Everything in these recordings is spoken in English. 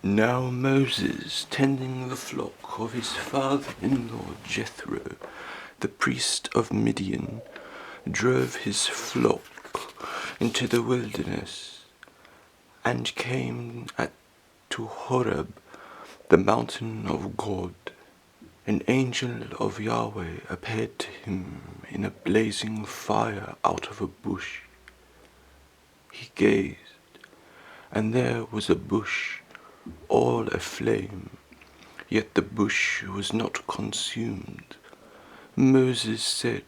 Now Moses, tending the flock of his father-in-law Jethro, the priest of Midian, drove his flock into the wilderness, and came to Horeb, the mountain of God. An angel of Yahweh appeared to him in a blazing fire out of a bush. He gazed, and there was a bush all aflame, yet the bush was not consumed. Moses said,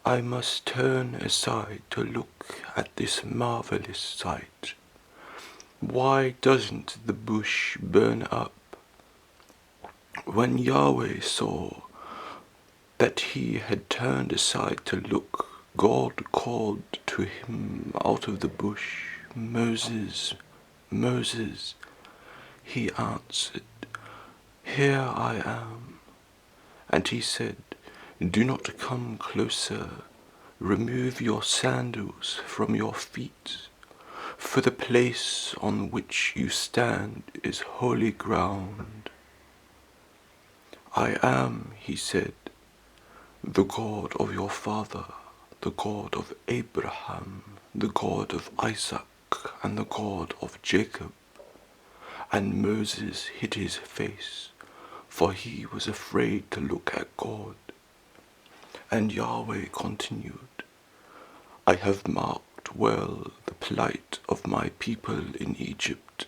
I must turn aside to look at this marvelous sight. Why doesn't the bush burn up? When Yahweh saw that he had turned aside to look, God called to him out of the bush, Moses, Moses. He answered, Here I am. And he said, Do not come closer. Remove your sandals from your feet, for the place on which you stand is holy ground. I am, he said, the God of your father, the God of Abraham, the God of Isaac, and the God of Jacob. And Moses hid his face, for he was afraid to look at God. And Yahweh continued, I have marked well the plight of my people in Egypt,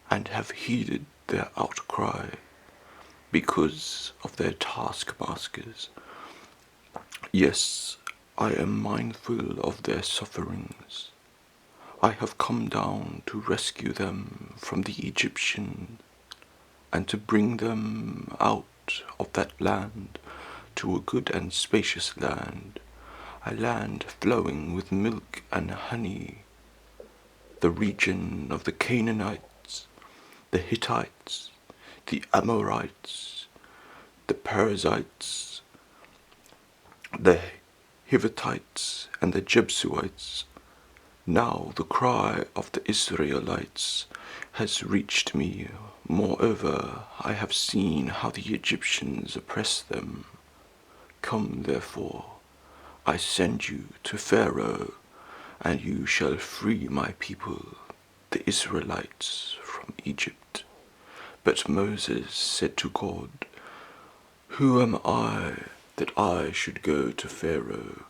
and have heeded their outcry because of their taskmasters. Yes, I am mindful of their sufferings. I have come down to rescue them from the Egyptians, and to bring them out of that land to a good and spacious land, a land flowing with milk and honey, the region of the Canaanites, the Hittites, the Amorites, the Perizzites, the Hivitites, and the Jebusites. Now the cry of the Israelites has reached me. Moreover, I have seen how the Egyptians oppress them. Come, therefore, I send you to Pharaoh, and you shall free my people, the Israelites, from Egypt. But Moses said to God, Who am I that I should go to Pharaoh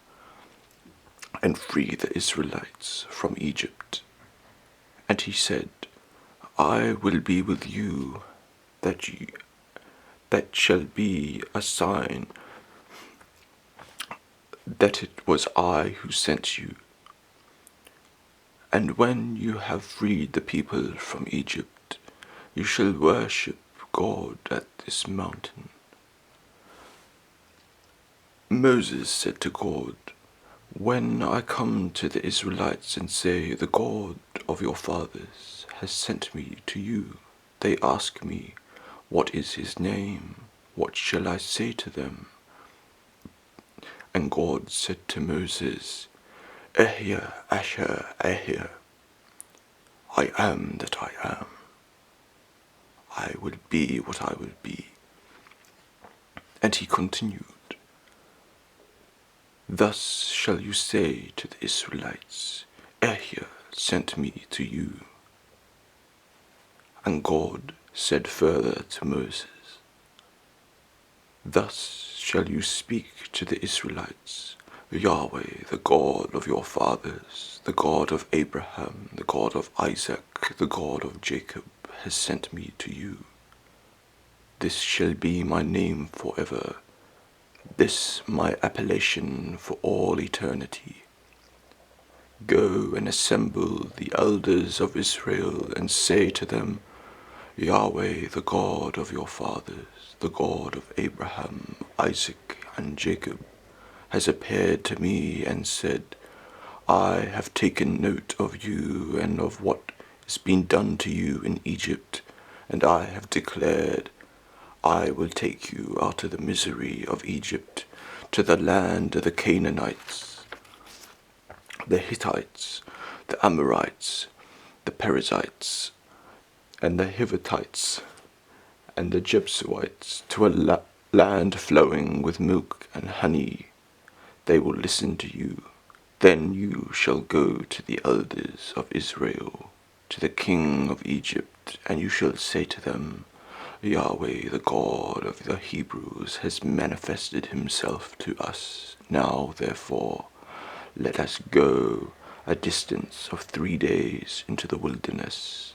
and free the Israelites from Egypt? And he said, I will be with you, that shall be a sign that it was I who sent you. And when you have freed the people from Egypt, you shall worship God at this mountain. Moses said to God, When I come to the Israelites and say, The God of your fathers has sent me to you, they ask me, What is his name? What shall I say to them? And God said to Moses, Ehya Asher Ehya, I am that I am. I will be what I will be. And he continued, Thus shall you say to the Israelites, Ehya sent me to you. And God said further to Moses, Thus shall you speak to the Israelites, Yahweh, the God of your fathers, the God of Abraham, the God of Isaac, the God of Jacob, has sent me to you. This shall be my name forever, this my appellation for all eternity. Go and assemble the elders of Israel, and say to them, Yahweh, the God of your fathers, the God of Abraham, Isaac, and Jacob, has appeared to me and said, I have taken note of you and of what has been done to you in Egypt, and I have declared, I will take you out of the misery of Egypt to the land of the Canaanites, the Hittites, the Amorites, the Perizzites, and the Hittites, and the Jebusites to a land flowing with milk and honey. They will listen to you. Then you shall go to the elders of Israel, to the king of Egypt, and you shall say to them, Yahweh, the God of the Hebrews, has manifested himself to us. Now, therefore, let us go a distance of 3 days into the wilderness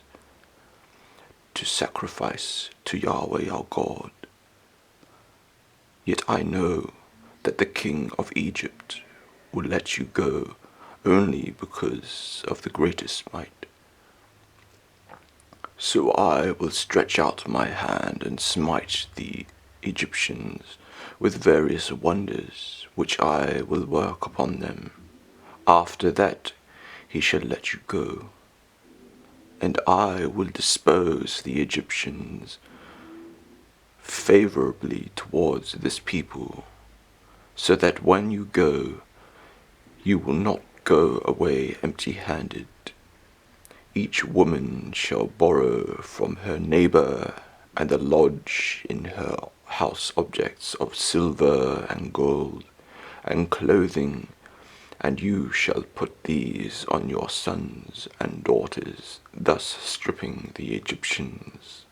to sacrifice to Yahweh our God. Yet I know that the king of Egypt will let you go only because of the greatest might. So I will stretch out my hand and smite the Egyptians with various wonders, which I will work upon them. After that he shall let you go, and I will dispose the Egyptians favorably towards this people, so that when you go, you will not go away empty-handed. Each woman shall borrow from her neighbor, and lodge in her house objects of silver and gold, and clothing, and you shall put these on your sons and daughters, thus stripping the Egyptians.